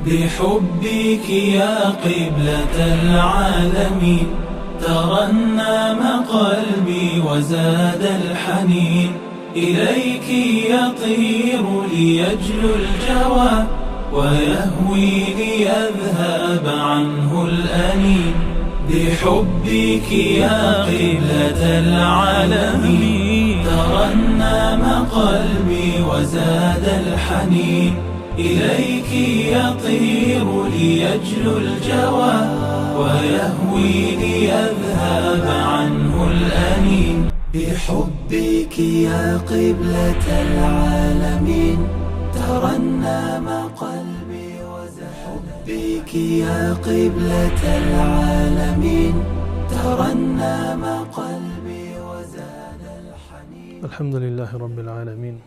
بحبك يا قبلة العالمين ترنم قلبي وزاد الحنين، إليك يطير ليجلو الجوى ويهوي ليذهب عنه الأنين. بحبك يا قبلة العالمين ترنم قلبي وزاد الحنين، إليك يطير ليجلو الجوى ويهوي ليذهب عنه الأنين. بحبك يا قبلة العالمين ترنم قلبي وزاد بك يا قبلة العالمين ترنم قلبي وزاد الحنين. الحمد لله رب العالمين،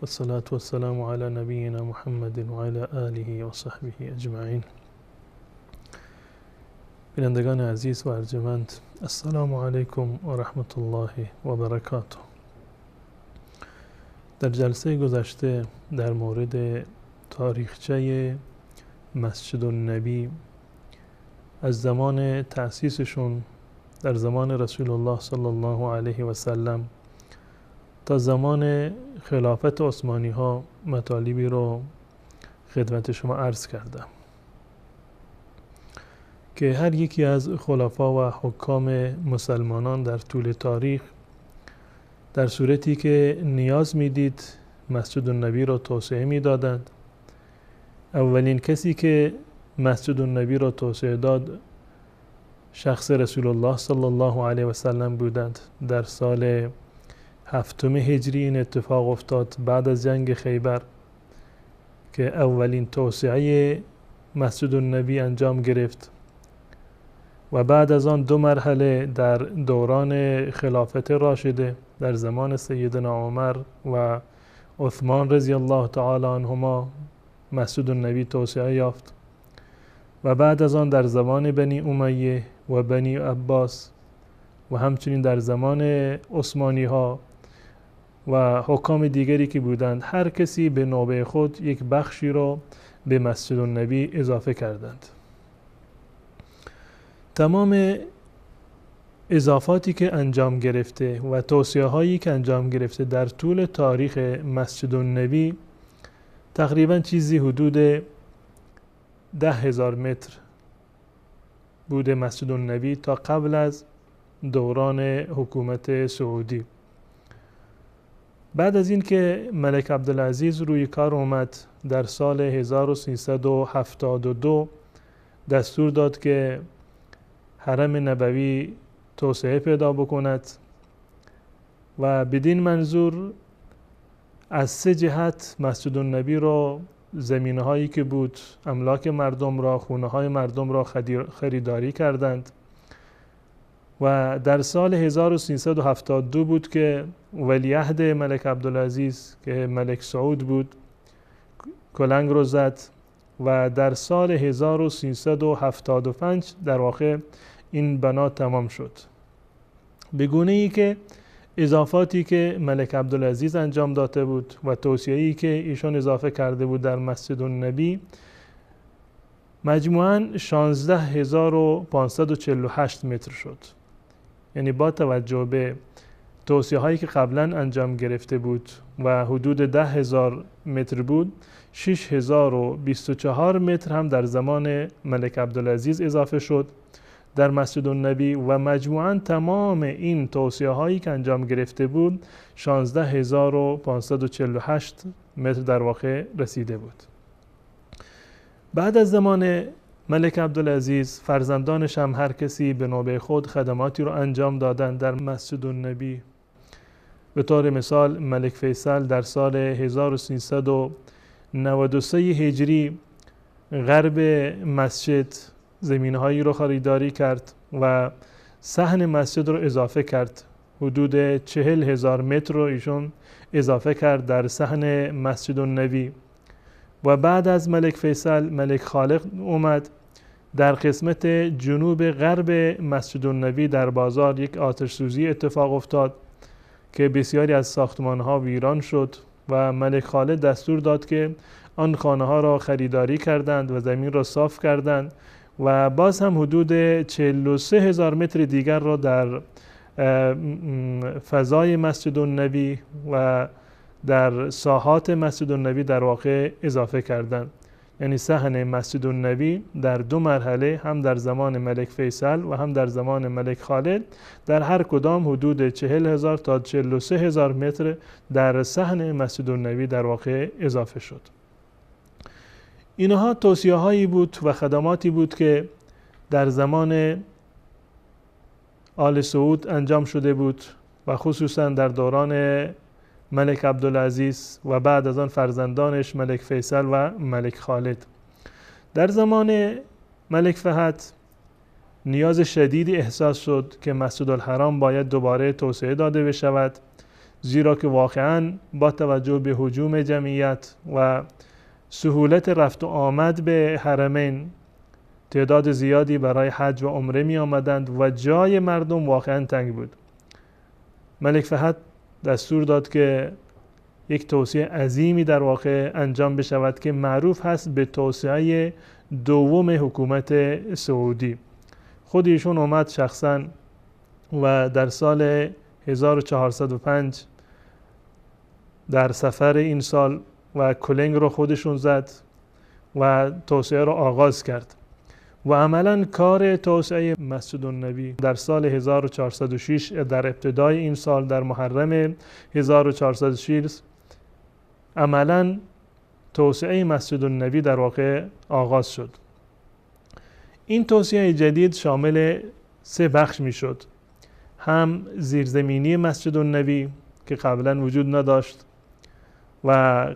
والصلاة والسلام على نبينا محمد وعلى آله و صحبه اجمعین. بینندگان عزیز و ارجمند، السلام علیکم و رحمت الله و برکاته. در جلسه گذشته در مورد تاریخچه مسجد النبی از زمان تأسیسشون در زمان رسول الله صلی الله علیه و سلم تا زمان خلافت عثمانی ها مطالبی رو خدمت شما عرض کردم که هر یکی از خلفا و حکام مسلمانان در طول تاریخ در صورتی که نیاز میدید مسجد النبی را توسعه میدادند. اولین کسی که مسجد النبی را توسعه داد شخص رسول الله صلی الله علیه و سلم بودند. در سال 7 هجری این اتفاق افتاد بعد از جنگ خیبر که اولین توسعه مسجد النبی انجام گرفت و بعد از آن 2 مرحله در دوران خلافت راشده در زمان سیدنا عمر و عثمان رضی الله تعالی عنهما مسجد النبی توسعه یافت و بعد از آن در زمان بنی امیه و بنی عباس و همچنین در زمان عثمانی ها و حکام دیگری که بودند هر کسی به نوبه خود یک بخشی را به مسجد النبی اضافه کردند. تمام اضافاتی که انجام گرفته و توسعه هایی که انجام گرفته در طول تاریخ مسجد النبی تقریبا چیزی حدود 10,000 متر بوده مسجد النبی تا قبل از دوران حکومت سعودی. بعد از این که ملک عبدالعزیز روی کار اومد در سال 1372 دستور داد که حرم نبوی توسعه پیدا بکند و بدین منظور از 3 جهت مسجد النبی را زمینه هایی که بود املاک مردم را خونه های مردم را خریداری کردند و در سال 1372 بود که ولیعهد ملک عبدالعزیز که ملک سعود بود کلنگ رو زد و در سال 1375 در واقع این بنا تمام شد، به گونه ای که اضافاتی که ملک عبدالعزیز انجام داده بود و توسعه‌ای که ایشان اضافه کرده بود در مسجد النبی مجموعاً 16548 متر شد. یعنی با توجه به توسعه هایی که قبلا انجام گرفته بود و حدود 10,000 متر بود، 6024 متر هم در زمان ملک عبدالعزیز اضافه شد در مسجد النبی و مجموعاً تمام این توسعه هایی که انجام گرفته بود 16548 متر در واقع رسیده بود. بعد از زمان ملک عبدالعزیز فرزندانش هم هر کسی به نوبه خود خدماتی رو انجام دادن در مسجد النبی. به طور مثال ملک فیصل در سال 1393 هجری غرب مسجد زمینهایی رو خریداری کرد و صحن مسجد رو اضافه کرد. حدود 40,000 متر رو ایشون اضافه کرد در صحن مسجد النبی. و بعد از ملک فیصل ملک خالق اومد در قسمت جنوب غرب مسجد النبی در بازار یک آتش سوزی اتفاق افتاد که بسیاری از ساختمان ها ویران شد و ملک خالد دستور داد که آن خانه ها را خریداری کردند و زمین را صاف کردند و باز هم حدود 43,000 متر دیگر را در فضای مسجد النبی و در ساحات مسجد النبی در واقع اضافه کردند. یعنی صحن مسجد النبی در 2 مرحله، هم در زمان ملک فیصل و هم در زمان ملک خالد، در هر کدام حدود 40,000 تا 43,000 متر در صحن مسجد النبی در واقع اضافه شد. اینها توصیه هایی بود و خدماتی بود که در زمان آل سعود انجام شده بود و خصوصا در دوران ملک عبدالعزیز و بعد از آن فرزندانش ملک فیصل و ملک خالد. در زمان ملک فهد نیاز شدیدی احساس شد که مسجد الحرام باید دوباره توسعه داده بشود، زیرا که واقعا با توجه به هجوم جمعیت و سهولت رفت و آمد به حرمین تعداد زیادی برای حج و عمره می آمدند و جای مردم واقعا تنگ بود. ملک فهد دستور داد که یک توسعه عظیمی در واقع انجام بشود که معروف هست به توسعه دوم حکومت سعودی. خود ایشون اومد شخصا و در سال 1405 در سفر این سال و کلنگ رو خودشون زد و توسعه رو آغاز کرد و عملا کار توسعه مسجد النبی در سال 1406 در ابتدای این سال در محرم 1406 عملا توسعه مسجد النبی در واقع آغاز شد. این توسعه جدید شامل 3 بخش می شد. هم زیرزمینی مسجد النبی که قبلا وجود نداشت و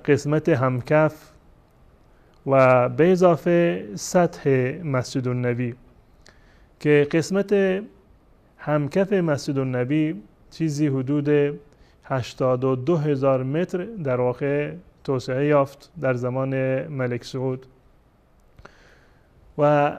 قسمت همکف و به اضافه سطح مسجد النبی که قسمت همکف مسجد النبی چیزی حدود 82,000 متر در واقع توسعه یافت در زمان ملک سعود و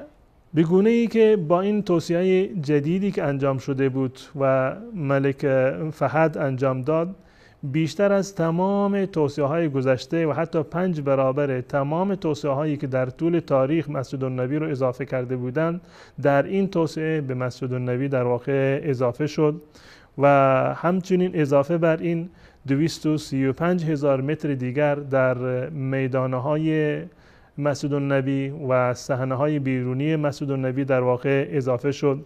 به گونه ای که با این توسعه جدیدی که انجام شده بود و ملک فهد انجام داد، بیشتر از تمام توسعه های گذشته و حتی 5 برابر تمام توسعه هایی که در طول تاریخ مسجد النبی رو اضافه کرده بودند در این توسعه به مسجد النبی در واقع اضافه شد و همچنین اضافه بر این 235,000 متر دیگر در میدانهای مسجد النبی و صحنه‌های بیرونی مسجد النبی در واقع اضافه شد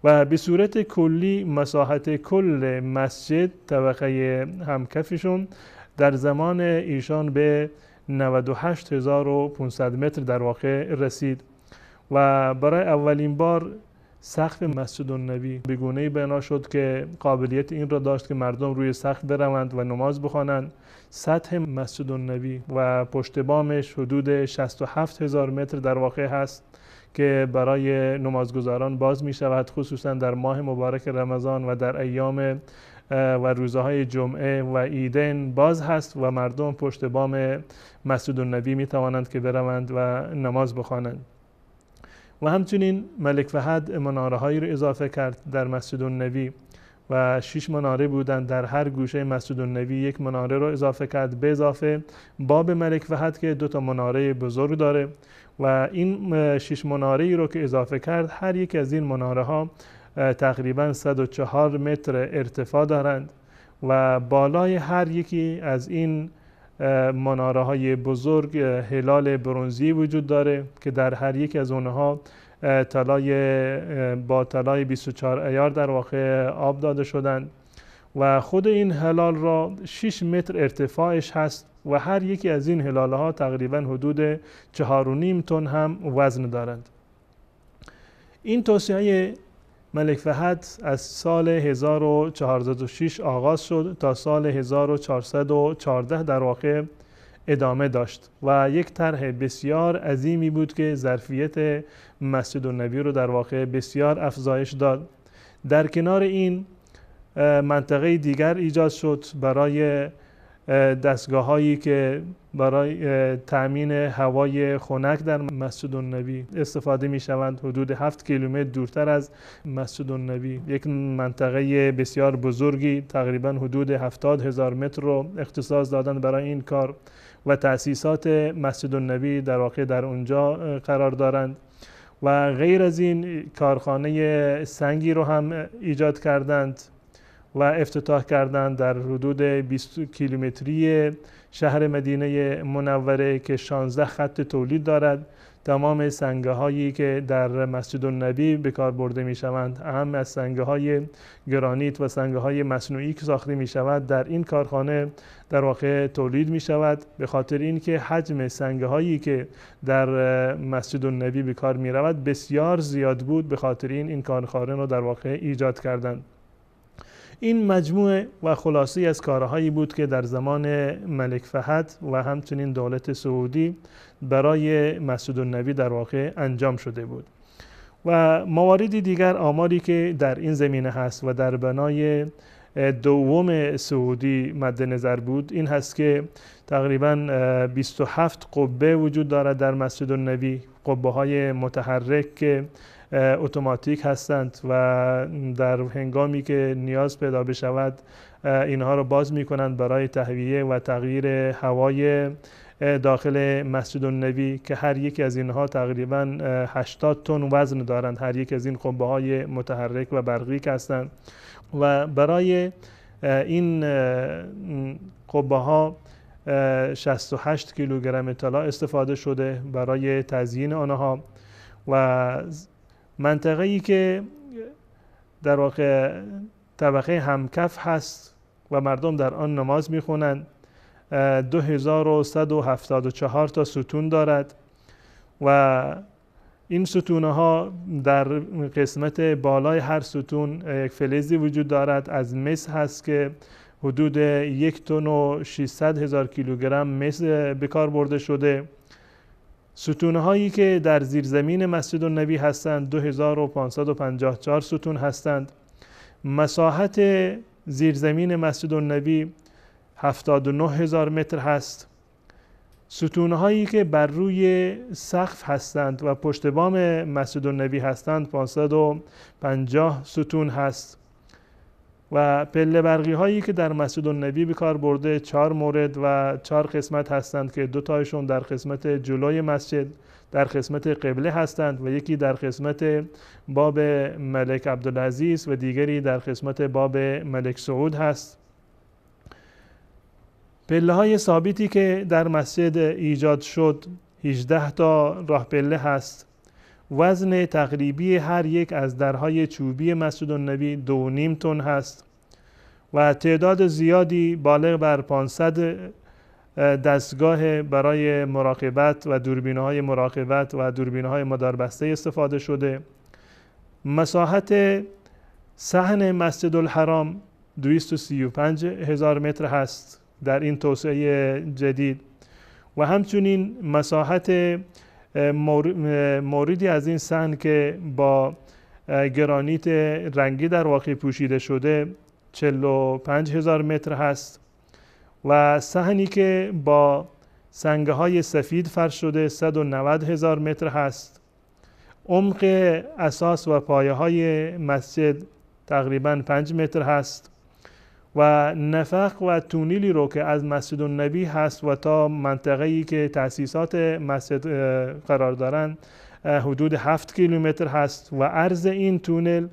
و به صورت کلی مساحت کل مسجد طبقه همکفشون در زمان ایشان به 98,500 متر در واقع رسید و برای اولین بار سقف مسجد النبی به گونه‌ای بنا شد که قابلیت این را داشت که مردم روی سقف بروند و نماز بخوانند. سطح مسجد النبی و پشت بامش حدود 67,000 متر در واقع هست که برای نمازگزاران باز می شود، خصوصا در ماه مبارک رمضان و در ایام و روزهای جمعه و عیدین باز هست و مردم پشت بام مسجد النبی می توانند که بروند و نماز بخوانند. و همچنین ملک فهد مناره هایی رو اضافه کرد در مسجد النبی و 6 مناره بودند. در هر گوشه مسجد النبی 1 مناره رو اضافه کرد، به اضافه باب ملک فهد که 2 تا مناره بزرگ داره و این 6 مناره رو که اضافه کرد، هر یک از این مناره ها تقریبا 104 متر ارتفاع دارند و بالای هر یکی از این مناره های بزرگ هلال برنزی وجود داره که در هر یک از اونها با طلای 24 ایار در واقع آب داده شدند و خود این هلال را 6 متر ارتفاعش هست و هر یکی از این هلال ها تقریبا حدود 4.5 تن هم وزن دارند. این توسعه ملک فهد از سال 1406 آغاز شد تا سال 1414 در واقع ادامه داشت و یک طرح بسیار عظیمی بود که ظرفیت مسجد النبی رو در واقع بسیار افزایش داد. در کنار این منطقه دیگر ایجاد شد برای دستگاه هایی که برای تأمین هوای خنک در مسجد النبی استفاده می شوند. حدود 7 کیلومتر دورتر از مسجد النبی یک منطقه بسیار بزرگی تقریبا حدود 70,000 متر رو اختصاص دادند برای این کار و تأسیسات مسجد النبی در واقع در اونجا قرار دارند. و غیر از این کارخانه سنگی رو هم ایجاد کردند و افتتاح کردند در حدود 20 کیلومتری شهر مدینه منوره که 16 خط تولید دارد. تمام سنگه هایی که در مسجد النبی به کار برده می شوند، اهم از سنگه های گرانیت و سنگه های مصنوعی که ساخته می شود در این کارخانه در واقع تولید می شود. به خاطر اینکه حجم سنگه هایی که در مسجد النبی به کار می رود بسیار زیاد بود، به خاطر این کارخانه رو در واقع ایجاد کردند. این مجموعه و خلاصه از کارهایی بود که در زمان ملک فهد و همچنین دولت سعودی برای مسجد النبی در واقع انجام شده بود. و مواردی دیگر، آماری که در این زمینه هست و در بنای دوم سعودی مد نظر بود این هست که تقریبا 27 قبه وجود دارد در مسجد النبی، قبه های متحرک که اتوماتیک هستند و در هنگامی که نیاز پیدا بشود اینها رو باز می کنند برای تهویه و تغییر هوای داخل مسجد النبی که هر یک از اینها تقریبا 80 تن وزن دارند، هر یک از این قبه های متحرک و برقی هستند. و برای این قبه ها 68 کیلوگرم طلا استفاده شده برای تزیین آنها. و منطقه‌ای که در واقع طبقه همکف هست و مردم در آن نماز میخونند 2174 تا ستون دارد و این ستونها در قسمت بالای هر ستون یک فلزی وجود دارد از مس هست که حدود 1 تن و 600 هزار کیلوگرم مس به کار برده شده. ستونهایی که در زیرزمین مسجد النبی هستند 2554 ستون هستند. مساحت زیرزمین مسجد النبی 79,000 متر هست. ستونهایی که بر روی سقف هستند و پشت بام مسجد النبی هستند 550 ستون هست. و پله برقی هایی که در مسجد النبی به کار برده 4 مورد و 4 قسمت هستند که 2 تایشون در قسمت جلوی مسجد در قسمت قبله هستند و یکی در قسمت باب ملک عبدالعزیز و دیگری در قسمت باب ملک سعود هست. پله های ثابتی که در مسجد ایجاد شد 18 تا راه پله هست. وزن تقریبی هر یک از درهای چوبی مسجد النبی 2.5 تن هست و تعداد زیادی بالغ بر 500 دستگاه برای مراقبت و دوربین‌های مراقبت و دوربین‌های مداربسته استفاده شده. مساحت صحن مسجد الحرام 235,000 متر هست در این توسعه جدید و همچنین مساحت موردی از این صحن که با گرانیت رنگی در واقع پوشیده شده 45,000 متر هست و صحنی که با سنگه های سفید فرش شده 190,000 متر هست. عمق اساس و پایه های مسجد تقریبا 5 متر هست و نفق و تونیلی رو که از مسجد النبی هست و تا منطقه‌ای که تأسیسات مسجد قرار دارند حدود 7 کیلومتر هست و عرض این تونل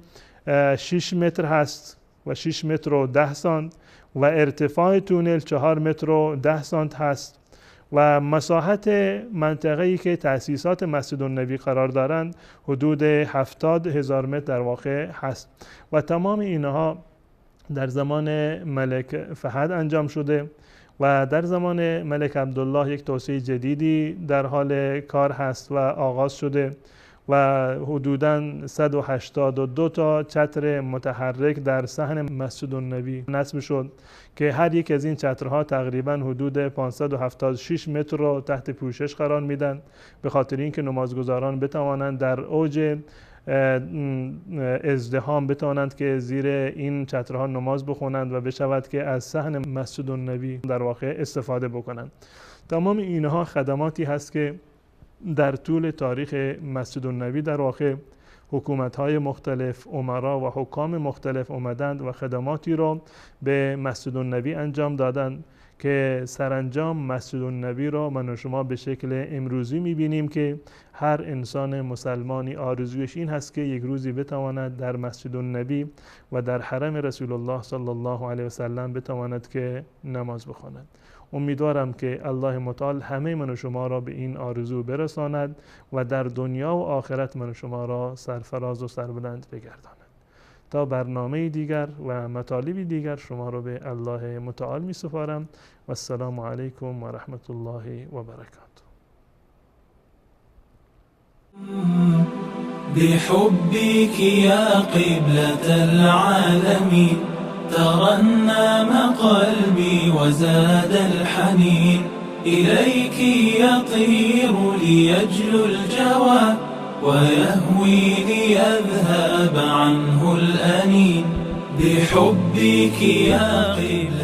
6 متر هست و 6 متر و 10 سانت و ارتفاع تونل 4 متر و 10 سانت هست و مساحت منطقه‌ای که تأسیسات مسجد النبی قرار دارند حدود 70,000 متر در واقع هست و تمام اینها در زمان ملک فهد انجام شده و در زمان ملک عبدالله یک توسعه جدیدی در حال کار هست و آغاز شده و حدوداً 182 تا چتر متحرک در صحن مسجد النبی نصب شد که هر یک از این چترها تقریباً حدود 576 متر رو تحت پوشش قرار میدن به خاطر اینکه نمازگزاران بتوانند در اوج ازدحام بتوانند که زیر این چترها نماز بخونند و بشود که از صحن مسجد النبی در واقع استفاده بکنند. تمام اینها خدماتی هست که در طول تاریخ مسجد النبی در واقع حکومت‌های مختلف، امرا و حکام مختلف اومدند و خدماتی را به مسجد النبی انجام دادند که سرانجام مسجد النبی را من و شما به شکل امروزی می‌بینیم که هر انسان مسلمانی آرزویش این هست که یک روزی بتواند در مسجد النبی و در حرم رسول الله صلی الله علیه و سلم بتواند که نماز بخواند. امیدوارم که الله متعال همه من و شما را به این آرزو برساند و در دنیا و آخرت من و شما را سرفراز و سربلند بگرداند. تا برنامه دیگر و مطالبی دیگر شما را به الله متعال می سپارم و السلام علیکم و رحمت الله و برکاته. بحبك يا قبلة العالمين ترنم قلبي وزاد الحنين إليك يطير ليجلو الجوى ويهوي ليذهب عنه الأنين بحبك يا قبلة